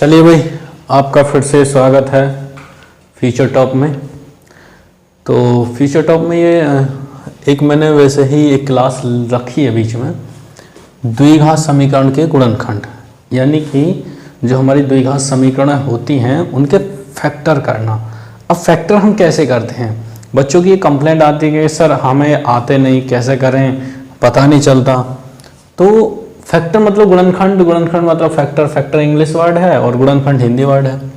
चलिए भाई, आपका फिर से स्वागत है फ्यूचर टॉप में। तो फ्यूचर टॉप में ये एक मैंने वैसे ही एक क्लास रखी है बीच में, द्विघात समीकरण के गुणनखंड, यानी कि जो हमारी द्विघात समीकरण होती हैं उनके फैक्टर करना। अब फैक्टर हम कैसे करते हैं? बच्चों की कंप्लेंट आती है कि सर हमें आते नहीं, कैसे करें, पता नहीं चलता। तो फैक्टर मतलब गुणनखंड, गुणनखंड मतलब फैक्टर, फैक्टर इंग्लिश वर्ड है और गुणनखंड हिंदी वर्ड है।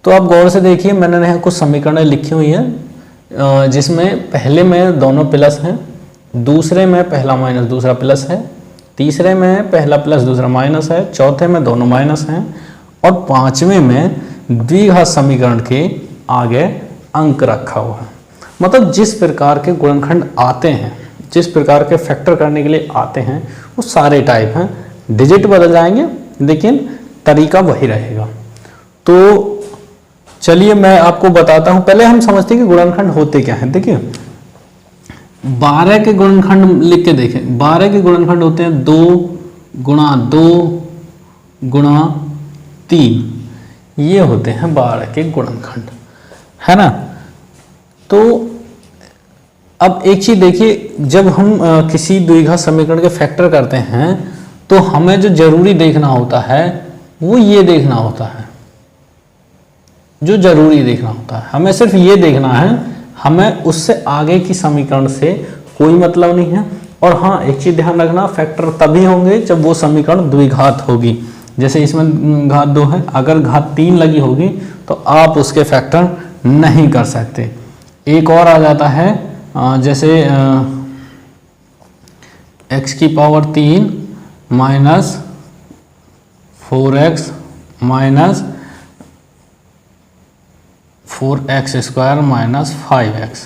तो आप गौर से देखिए, मैंने यहाँ कुछ समीकरणें लिखी हुई हैं जिसमें पहले में दोनों प्लस हैं, दूसरे में पहला माइनस दूसरा प्लस है, तीसरे में पहला प्लस दूसरा माइनस है, चौथे में दोनों माइनस हैं और पांचवें में द्विघात समीकरण के आगे अंक रखा हुआ है। मतलब जिस प्रकार के गुणनखंड आते हैं, जिस प्रकार के फैक्टर करने के लिए आते हैं वो सारे टाइप हैं। डिजिट बदल जाएंगे लेकिन तरीका वही रहेगा। तो चलिए मैं आपको बताता हूं। पहले हम समझते हैं कि गुणनखंड होते क्या हैं। देखिए 12 के गुणनखंड लिख के देखें। 12 के गुणनखंड होते हैं 2 गुणा 2 गुणा 3, ये होते हैं 12 के गुणनखंड, है ना। तो अब एक चीज देखिए, जब हम किसी द्विघात समीकरण के फैक्टर करते हैं तो हमें जो जरूरी देखना होता है वो ये देखना होता है, जो जरूरी देखना होता है हमें सिर्फ ये देखना है, हमें उससे आगे की समीकरण से कोई मतलब नहीं है। और हाँ, एक चीज ध्यान रखना, फैक्टर तभी होंगे जब वो समीकरण द्विघात होगी। जैसे इसमें घात 2 है, अगर घात 3 लगी होगी तो आप उसके फैक्टर नहीं कर सकते। एक और आ जाता है जैसे x की power 3 minus 4x minus 4x square minus 5x,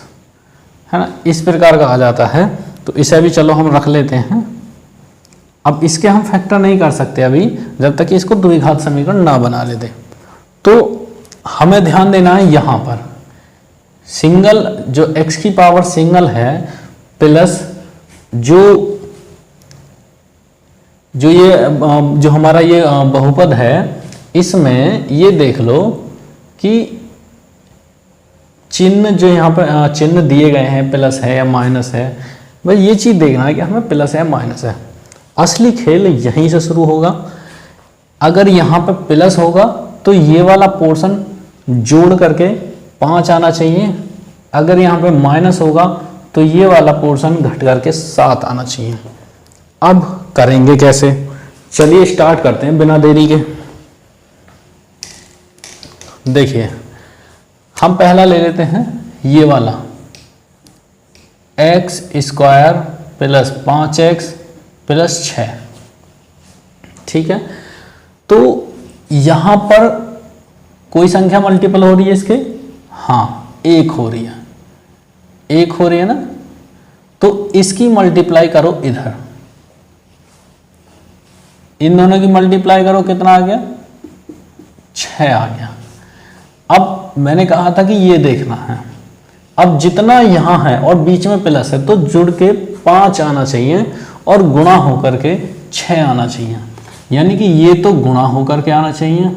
है ना, इस प्रकार का आ जाता है। तो इसे भी चलो हम रख लेते हैं। अब इसके हम फैक्टर नहीं कर सकते अभी, जब तक कि इसको द्विघात समीकरण ना बना लेते। तो हमें ध्यान देना है यहाँ पर सिंगल, जो x की पावर सिंगल है प्लस जो हमारा ये बहुपद है, इसमें ये देख लो कि चिन्ह जो यहाँ पर चिन्ह दिए गए हैं प्लस है या माइनस है, भाई ये चीज देखना है कि हमें प्लस है माइनस है। असली खेल यहीं से शुरू होगा। अगर यहाँ पर प्लस होगा तो ये वाला पोर्शन जोड़ करके 5 आना चाहिए, अगर यहाँ पे माइनस होगा तो ये वाला पोर्शन घट करके 7 आना चाहिए। अब करेंगे कैसे? चलिए स्टार्ट करते हैं बिना देरी के। देखिए हम पहला ले लेते हैं ये वाला x square plus 5x plus 6, ठीक है। तो यहां पर कोई संख्या मल्टीपल हो रही है इसके? हाँ, 1 हो रही है, 1 हो रही है ना। तो इसकी मल्टीप्लाई करो इधर, इन दोनों की मल्टीप्लाई करो, कितना आ गया? 6 आ गया। अब मैंने कहा था कि ये देखना है, अब जितना यहां है और बीच में प्लस है तो जुड़ के 5 आना चाहिए और गुणा होकर के 6 आना चाहिए। यानी कि ये तो गुणा होकर के आना चाहिए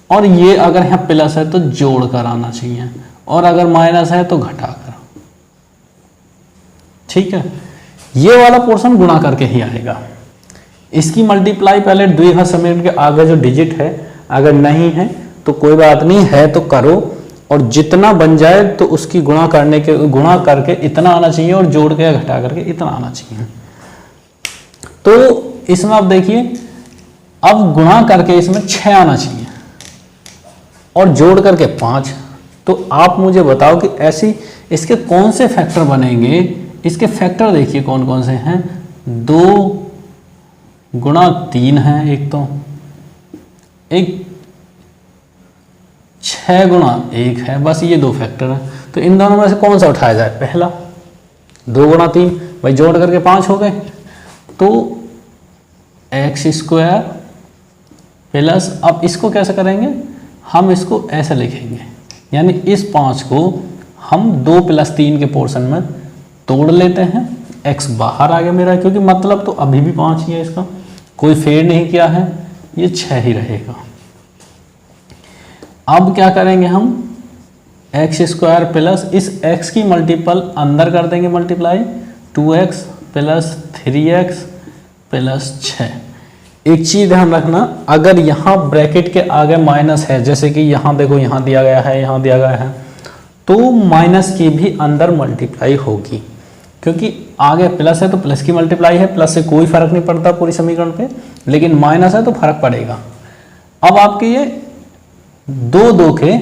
और ये अगर यहाँ प्लस है तो जोड़ कर आना चाहिए और अगर माइनस है तो घटा कर, ठीक है। ये वाला पोर्शन गुणा करके ही आएगा। इसकी मल्टीप्लाई पहले द्विघात समीकरण के आगे जो डिजिट है, अगर नहीं है तो कोई बात नहीं, है तो करो और जितना बन जाए तो उसकी गुणा करके इतना आना चाहिए और जोड़ के घटा करके इतना आना चाहिए। तो इसमें आप देखिए, अब गुणा करके इसमें 6 आना चाहिए और जोड़ करके 5। तो आप मुझे बताओ कि ऐसी इसके कौन से फैक्टर बनेंगे? इसके फैक्टर देखिए कौन कौन से हैं। 2 गुणा 3 है एक, तो एक 6 गुणा 1 है, बस ये 2 फैक्टर है। तो इन दोनों में से कौन सा उठाया जाए? पहला, 2 गुणा 3, भाई जोड़ करके 5 हो गए। तो x स्क्वायर प्लस, अब इसको कैसे करेंगे? हम इसको ऐसे लिखेंगे, यानी इस 5 को हम 2 + 3 के पोर्शन में तोड़ लेते हैं। x बाहर आ गया मेरा, क्योंकि मतलब तो अभी भी 5 ही है, इसका कोई फेड नहीं किया है। ये 6 ही रहेगा। अब क्या करेंगे हम, एक्स स्क्वायर प्लस इस x की मल्टीपल अंदर कर देंगे multiply, 2x plus 3x plus 6। एक चीज ध्यान रखना, अगर यहाँ ब्रैकेट के आगे माइनस है, जैसे कि यहाँ देखो यहाँ दिया गया है, यहाँ दिया गया है, तो माइनस की भी अंदर मल्टीप्लाई होगी, क्योंकि आगे प्लस है तो प्लस की मल्टीप्लाई है, प्लस से कोई फर्क नहीं पड़ता पूरी समीकरण पे, लेकिन माइनस है तो फर्क पड़ेगा। अब आपके ये दो दो के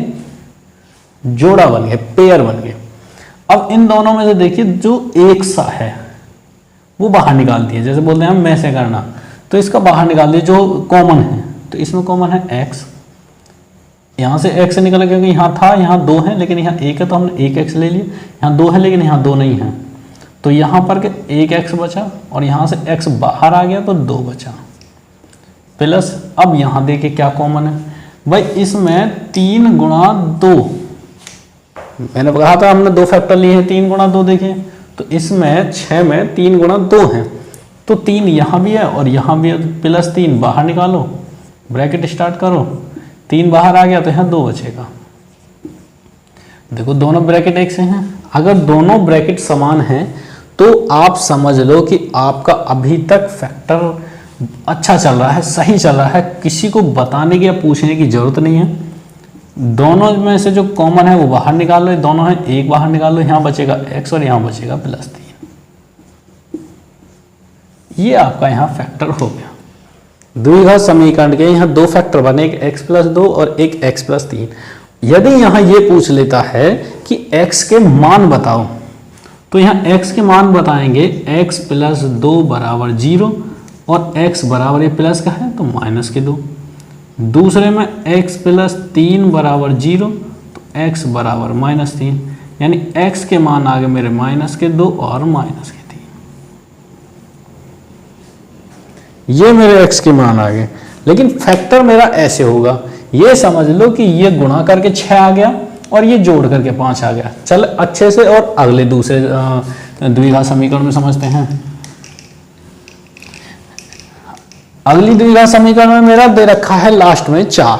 जोड़ा बन गए, पेयर बन गए। अब इन दोनों में से देखिए जो एक सा है वो बाहर निकाल दिए, जैसे बोलते हैं हम में से करना, तो इसका बाहर निकाल दिए जो कॉमन है। तो इसमें कॉमन है x, यहाँ से x निकला क्योंकि यहाँ था, यहाँ 2 है लेकिन यहाँ 1 है तो हमने 1x ले लिया, यहाँ 2 है लेकिन यहाँ 2 नहीं है, तो यहाँ पर के 1x बचा और यहाँ से x बाहर आ गया तो 2 बचा प्लस। अब यहाँ देखिए क्या कॉमन है भाई, इसमें 3 गुणा 2, मैंने कहा था हमने 2 फैक्टर लिए हैं, 3 गुणा 2 देखिए, तो इसमें 6 में 3 गुणा 2 है, तो 3 यहाँ भी है और यहाँ भी है, प्लस 3 बाहर निकालो, ब्रैकेट स्टार्ट करो, 3 बाहर आ गया तो यहाँ 2 बचेगा। देखो दोनों ब्रैकेट एक से हैं, अगर दोनों ब्रैकेट समान हैं तो आप समझ लो कि आपका अभी तक फैक्टर अच्छा चल रहा है, सही चल रहा है, किसी को बताने की या पूछने की जरूरत नहीं है। दोनों में से जो कॉमन है वो बाहर निकाल लो, दोनों है एक बाहर निकाल लो, यहाँ बचेगा x और यहाँ बचेगा प्लस 3। ये आपका यहाँ फैक्टर हो गया। द्विघात समीकरण के यहाँ 2 फैक्टर बने, एक x प्लस 2 और एक x प्लस 3। यदि यहाँ ये पूछ लेता है कि x के मान बताओ, तो यहाँ x के मान बताएंगे, x प्लस 2 बराबर 0 और x बराबर ये प्लस का है तो माइनस के 2। दूसरे में x प्लस 3 बराबर 0 तो x बराबर माइनस 3, यानी x के मान आ गए मेरे माइनस के 2 और माइनस के 3। ये मेरे x के मान आ गए, लेकिन फैक्टर मेरा ऐसे होगा, ये समझ लो कि ये गुणा करके 6 आ गया और ये जोड़ करके 5 आ गया। चल अच्छे से और अगले दूसरे द्विघात समीकरण में समझते हैं। अगली द्विघात समीकरण में मेरा दे रखा है लास्ट में 4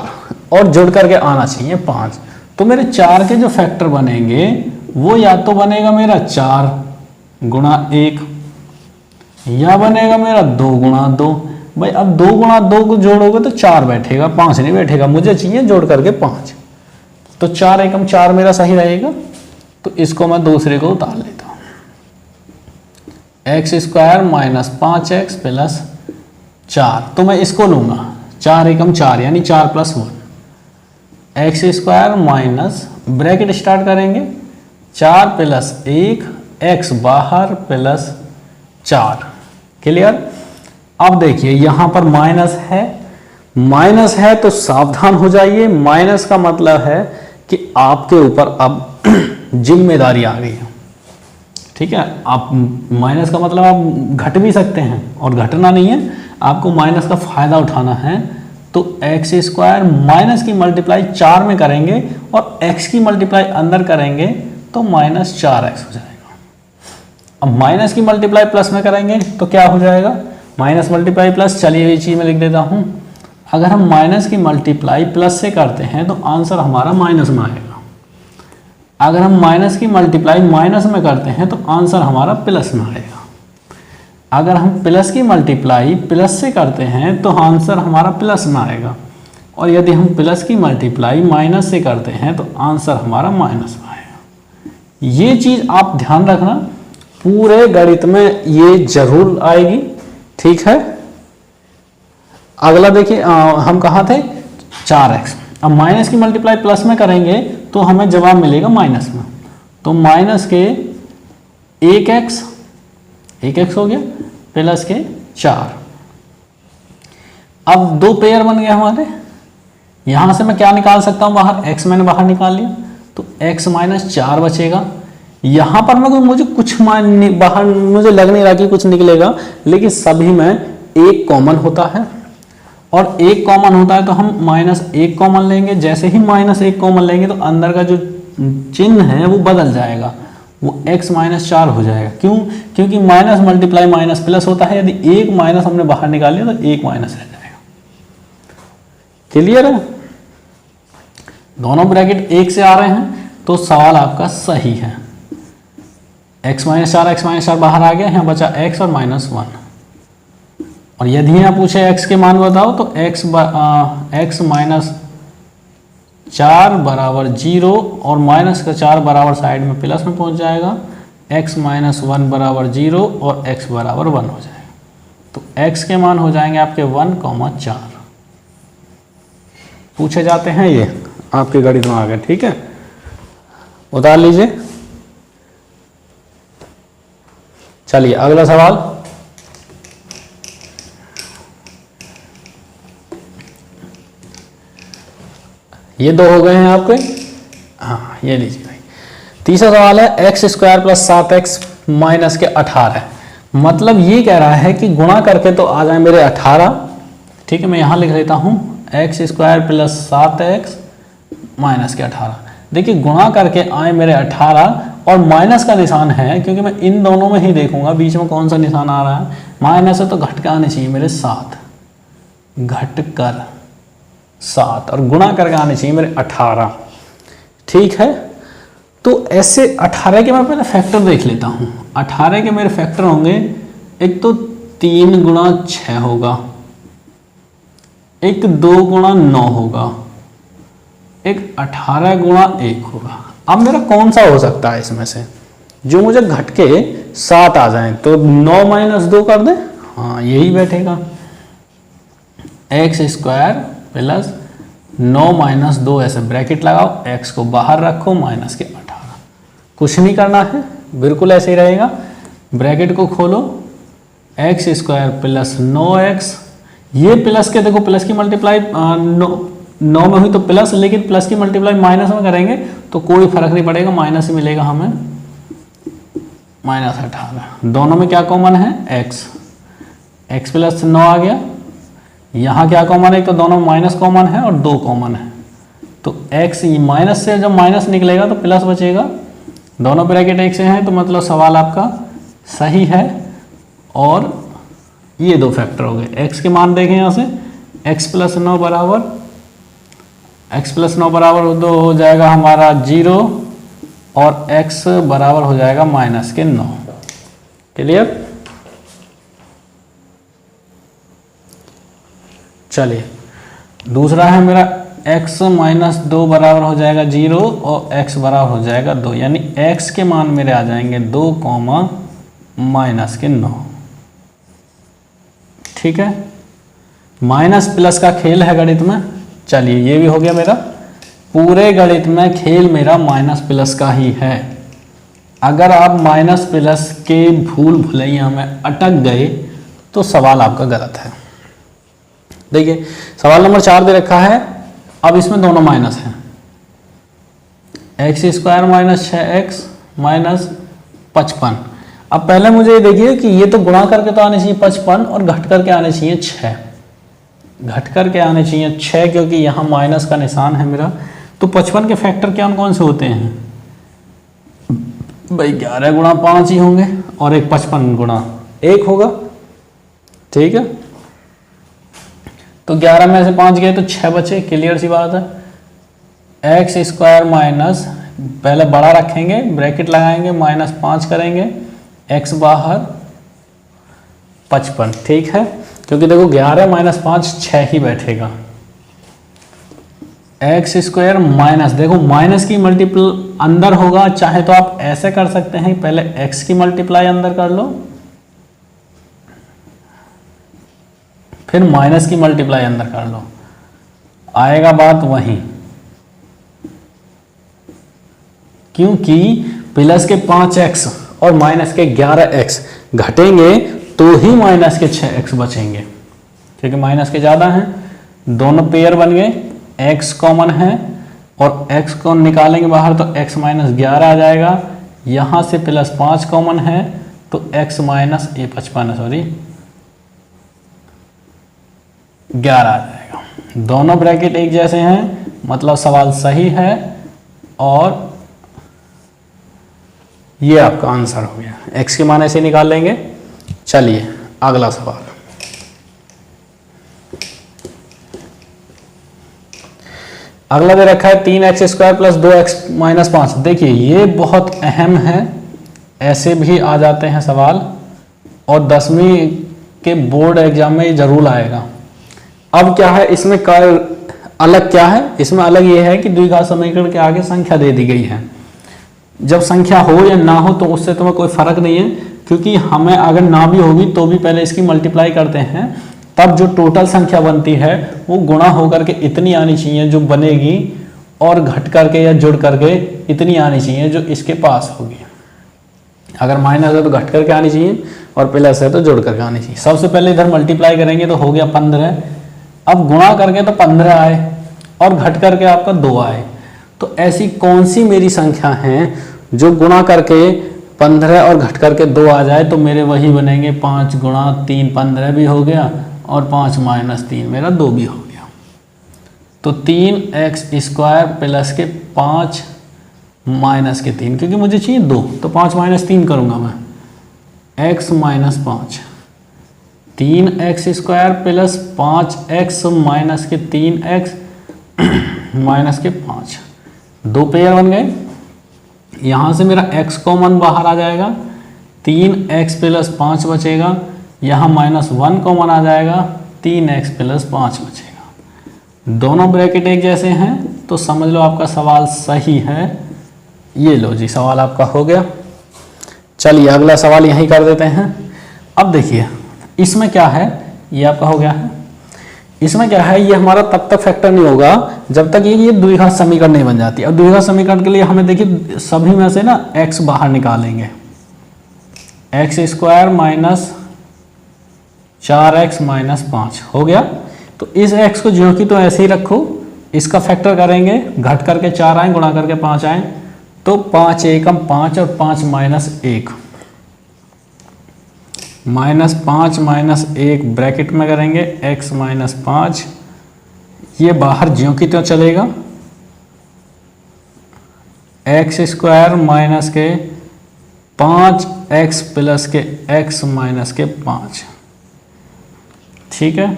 और जोड़ करके आना चाहिए 5, तो मेरे 4 के जो फैक्टर बनेंगे वो या तो बनेगा मेरा 4 गुणा 1 या बनेगा मेरा 2 गुणा 2। भाई अब 2 गुणा 2 को जोड़ोगे तो 4 बैठेगा, 5 नहीं बैठेगा, मुझे चाहिए जोड़ करके 5, तो 4 एकम 4 मेरा सही रहेगा। तो इसको मैं दूसरे को उतार लेता हूँ, x square minus 5x plus 4, तो मैं इसको लूंगा 4 एकम 4 यानी 4 plus 1, x square minus bracket start करेंगे 4 प्लस 1 x बाहर प्लस 4। क्लियर। अब देखिए यहां पर माइनस है तो सावधान हो जाइए, माइनस का मतलब है कि आपके ऊपर अब जिम्मेदारी आ गई है। ठीक है, आप माइनस का मतलब आप घट भी सकते हैं और घटना नहीं है, आपको माइनस का फायदा उठाना है। तो एक्स स्क्वायर माइनस की मल्टीप्लाई 4 में करेंगे और x की मल्टीप्लाई अंदर करेंगे तो माइनस 4x हो जाएगा। अब माइनस की मल्टीप्लाई प्लस में करेंगे तो क्या हो जाएगा, माइनस मल्टीप्लाई प्लस। चलिए ये चीज में लिख देता हूं, अगर हम माइनस की मल्टीप्लाई प्लस से करते हैं तो आंसर हमारा माइनस में आएगा, अगर हम माइनस की मल्टीप्लाई माइनस में करते हैं तो आंसर हमारा प्लस में आएगा, अगर हम प्लस की मल्टीप्लाई प्लस से करते हैं तो आंसर हमारा प्लस में आएगा, और यदि हम प्लस की मल्टीप्लाई माइनस से करते हैं तो आंसर हमारा माइनस में आएगा। ये चीज आप ध्यान रखना, पूरे गणित में ये जरूर आएगी। ठीक है, अगला देखिए हम कहाँ थे 4x, अब माइनस की मल्टीप्लाई प्लस में करेंगे तो हमें जवाब मिलेगा माइनस में, तो माइनस के 1x हो गया प्लस के 4। अब 2 पेयर बन गए हमारे, यहां से मैं क्या निकाल सकता हूं बाहर, x मैंने बाहर निकाल लिया तो x माइनस 4 बचेगा। यहां पर मैं मुझे कुछ बाहर मुझे लग नहीं रहा कि कुछ निकलेगा, लेकिन सभी में एक कॉमन होता है और एक कॉमन होता है तो हम -1 कॉमन लेंगे। जैसे ही -1 कॉमन लेंगे तो अंदर का जो चिन्ह है वो बदल जाएगा, वो x माइनस 4 हो जाएगा। क्यों? क्योंकि माइनस मल्टीप्लाई माइनस प्लस होता है, यदि एक माइनस हमने बाहर निकाल लिया तो एक माइनस रह जाएगा। क्लियर है? दोनों ब्रैकेट एक से आ रहे हैं तो सवाल आपका सही है। x माइनस 4 बाहर आ गया, यहाँ बचा x और -1। और यदि यहाँ पूछे x के मान बताओ तो x माइनस 4 बराबर 0 और माइनस का 4 बराबर साइड में प्लस में पहुंच जाएगा, x माइनस 1 बराबर 0 और x बराबर 1 हो जाएगा। तो x के मान हो जाएंगे आपके 1,4 पूछे जाते हैं, ये आपके गणित में आ गए। ठीक है, उतार लीजिए। चलिए अगला सवाल। ये दो हो गए हैं आपके। हाँ ये लीजिए भाई। तीसरा सवाल है x² प्लस 7x माइनस के 18। मतलब ये कह रहा है कि गुणा करके तो आ जाए मेरे 18। ठीक है, मैं यहाँ लिख लेता हूँ x² प्लस 7x माइनस के 18। देखिए गुणा करके आए मेरे 18 और माइनस का निशान है, क्योंकि मैं इन दोनों में ही देखूंगा बीच में कौन सा निशान आ रहा है। माइनस है तो घट के आने चाहिए मेरे 7, घट कर 7, और गुणा करके आने चाहिए मेरे 18। ठीक है, तो ऐसे 18 के मैं पहले फैक्टर देख लेता हूँ। 18 के मेरे फैक्टर होंगे, एक तो 3 गुणा 6 होगा, एक 2 गुणा 9 होगा, एक 18 गुणा 1 होगा। अब मेरा कौन सा हो सकता है इसमें से जो मुझे घट के 7 आ जाए? तो 9 माइनस 2 कर दे, हाँ यही बैठेगा। x² प्लस 9 माइनस 2, ऐसे ब्रैकेट लगाओ, x को बाहर रखो, माइनस के 18। कुछ नहीं करना है, बिल्कुल ऐसे ही रहेगा। ब्रैकेट को खोलो, x² प्लस 9x, ये प्लस के देखो, प्लस की मल्टीप्लाई 9 में हुई तो प्लस, लेकिन प्लस की मल्टीप्लाई माइनस में करेंगे तो कोई फर्क नहीं पड़ेगा, माइनस ही मिलेगा हमें, माइनस 18। दोनों में क्या कॉमन है? x प्लस 9 आ गया। यहाँ क्या कॉमन है? तो दोनों में माइनस कॉमन है और 2 कॉमन है, तो x माइनस से जब माइनस निकलेगा तो प्लस बचेगा। दोनों ब्रैकेट एक से हैं, तो मतलब सवाल आपका सही है। और ये दो फैक्टर हो गए। x के मान देखें यहाँ से, x प्लस 9 बराबर 2 हो जाएगा हमारा 0 और x बराबर हो जाएगा माइनस के 9। क्लियर? चलिए दूसरा है मेरा x माइनस 2 बराबर हो जाएगा 0 और x बराबर हो जाएगा 2, यानी x के मान मेरे आ जाएंगे 2 माइनस के 9। ठीक है, माइनस प्लस का खेल है गणित में। चलिए ये भी हो गया मेरा। पूरे गणित में खेल मेरा माइनस प्लस का ही है। अगर आप माइनस प्लस के भूल भुलैया में अटक गए तो सवाल आपका गलत है। देखिए सवाल नंबर 4 दे रखा है, अब इसमें दोनों माइनस हैं। x² minus 6x minus 55। अब पहले मुझे ये देखिए कि ये तो गुणा करके तो आने चाहिए 55 और घट करके आने चाहिए 6, घट करके आने चाहिए 6, क्योंकि यहाँ माइनस का निशान है मेरा। तो 55 के फैक्टर कौन कौन से होते हैं भाई? 11 गुणा 5 ही होंगे और एक 55 गुणा 1 होगा। ठीक है, तो 11 में से 5 गए तो 6 बचे। क्लियर सी बात है। x² माइनस, पहले बड़ा रखेंगे, ब्रैकेट लगाएंगे, माइनस 5 करेंगे, x बाहर 55। ठीक है, क्योंकि देखो 11 माइनस 5 6 ही बैठेगा। x² माइनस, देखो माइनस की मल्टीपल अंदर होगा, चाहे तो आप ऐसे कर सकते हैं, पहले x की मल्टीप्लाई अंदर कर लो, फिर माइनस की मल्टीप्लाई अंदर कर लो, आएगा बात वहीं। क्योंकि प्लस के 5x और माइनस के 11x घटेंगे तो ही माइनस के 6x बचेंगे, क्योंकि माइनस के ज़्यादा हैं। दोनों पेयर बन गए, x कॉमन है और x को निकालेंगे बाहर तो x माइनस 11 आ जाएगा। यहाँ से प्लस 5 कॉमन है तो x माइनस 11 आ जाएगा। दोनों ब्रैकेट एक जैसे हैं, मतलब सवाल सही है और ये आपका आंसर हो गया। x के मान ऐसे निकाल लेंगे। चलिए अगला सवाल। अगला दे रखा है 3x² प्लस 2x माइनस 5। देखिए ये बहुत अहम है, ऐसे भी आ जाते हैं सवाल और 10वीं के बोर्ड एग्जाम में ये जरूर आएगा। अब क्या है इसमें अलग क्या है, इसमें अलग ये है कि द्विघात समीकरण के आगे संख्या दे दी गई है। जब संख्या हो या ना हो तो उससे तुम्हें कोई फर्क नहीं है, क्योंकि हमें अगर ना भी होगी तो भी पहले इसकी मल्टीप्लाई करते हैं, तब जो टोटल संख्या बनती है वो गुणा होकर के इतनी आनी चाहिए जो बनेगी, और घट करके या जुड़ करके इतनी आनी चाहिए जो इसके पास होगी। अगर माइनस है तो घट करके आनी चाहिए और प्लस है तो जोड़ करके आनी चाहिए। सबसे पहले इधर मल्टीप्लाई करेंगे तो हो गया 15, अब गुणा करके तो 15 आए और घट करके आपका 2 आए। तो ऐसी कौन सी मेरी संख्या है जो गुणा करके 15 और घट करके 2 आ जाए, तो मेरे वही बनेंगे 5 गुणा 3 15 भी हो गया और 5 माइनस 3 मेरा 2 भी हो गया। तो 3x² प्लस के 5 माइनस के 3, क्योंकि मुझे चाहिए 2 तो 5 माइनस 3 करूँगा मैं, x minus 5, 3x² plus 5x minus के 3x माइनस के 5, 2 पेयर बन गए। यहाँ से मेरा x कॉमन बाहर आ जाएगा, 3x प्लस 5 बचेगा, यहाँ -1 कॉमन आ जाएगा, 3x प्लस 5 बचेगा। दोनों ब्रैकेट एक जैसे हैं तो समझ लो आपका सवाल सही है। ये लो जी, सवाल आपका हो गया। चलिए अगला सवाल यहीं कर देते हैं। अब देखिए इसमें क्या है, ये आपका हो गया है। इसमें क्या है, ये हमारा तब तक फैक्टर नहीं होगा जब तक ये द्विघात समीकरण नहीं बन जाती। अब द्विघात समीकरण के लिए हमें देखिए सभी में से ना x बाहर निकालेंगे, x² माइनस 4x माइनस 5 हो गया। तो इस x को ज्यों की तो ऐसे ही रखो, इसका फैक्टर करेंगे, घट करके 4 आए, गुणा करके 5 आए, तो 5 एकम 5 और 5 माइनस 1, -5 माइनस 1 ब्रैकेट में करेंगे, x माइनस 5, ये बाहर ज्यों की त्यों चलेगा, x² माइनस के 5x प्लस के x माइनस के 5, ठीक है।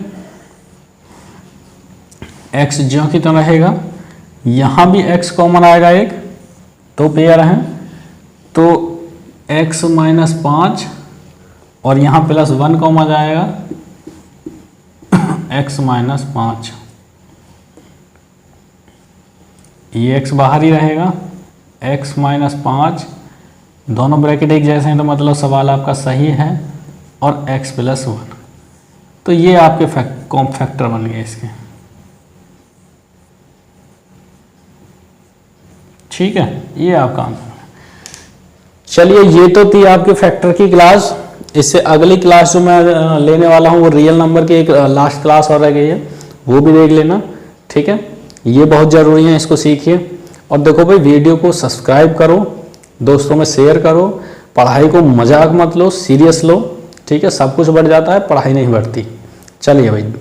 x ज्यों की त्यों रहेगा, यहाँ भी x कॉमन आएगा, एक तो पेयर हैं, तो x माइनस 5 और यहाँ +1 कॉमन आ जाएगा, x माइनस 5, ये x बाहर ही रहेगा, x माइनस 5, दोनों ब्रैकेट एक जैसे हैं तो मतलब सवाल आपका सही है, और x प्लस 1, तो ये आपके फैक्टर बन गए इसके, ठीक है। ये आपका आंसर है। चलिए ये तो थी आपके फैक्टर की क्लास। इससे अगली क्लास जो मैं लेने वाला हूँ वो रियल नंबर की एक लास्ट क्लास और रह गई है, वो भी देख लेना, ठीक है। ये बहुत ज़रूरी है, इसको सीखिए। और देखो भाई वीडियो को सब्सक्राइब करो, दोस्तों में शेयर करो, पढ़ाई को मजाक मत लो, सीरियस लो, ठीक है। सब कुछ बढ़ जाता है, पढ़ाई नहीं बढ़ती। चलिए भाई।